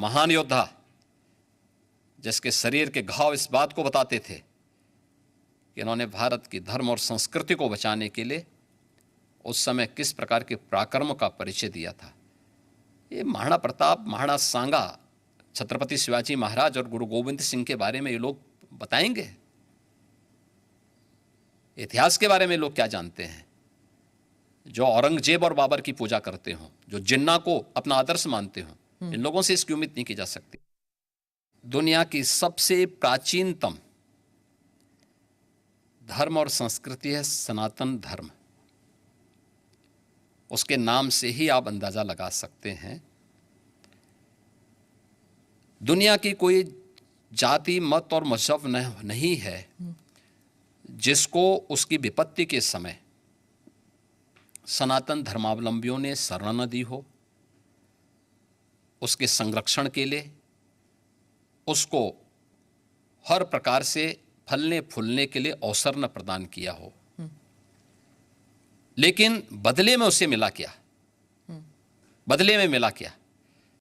महान योद्धा जिसके शरीर के घाव इस बात को बताते थे कि इन्होंने भारत की धर्म और संस्कृति को बचाने के लिए उस समय किस प्रकार के पराक्रम का परिचय दिया था। ये महाराणा प्रताप, महाराणा सांगा, छत्रपति शिवाजी महाराज और गुरु गोविंद सिंह के बारे में ये लोग बताएंगे। इतिहास के बारे में लोग क्या जानते हैं? जो औरंगजेब और बाबर की पूजा करते हो, जो जिन्ना को अपना आदर्श मानते हो, इन लोगों से इसकी उम्मीद नहीं की जा सकती। दुनिया की सबसे प्राचीनतम धर्म और संस्कृति है सनातन धर्म। उसके नाम से ही आप अंदाजा लगा सकते हैं दुनिया की कोई जाति, मत और मजहब नहीं है जिसको उसकी विपत्ति के समय सनातन धर्मावलंबियों ने शरण न दी हो, उसके संरक्षण के लिए उसको हर प्रकार से फलने फूलने के लिए अवसर न प्रदान किया हो। लेकिन बदले में उसे मिला क्या? बदले में मिला क्या?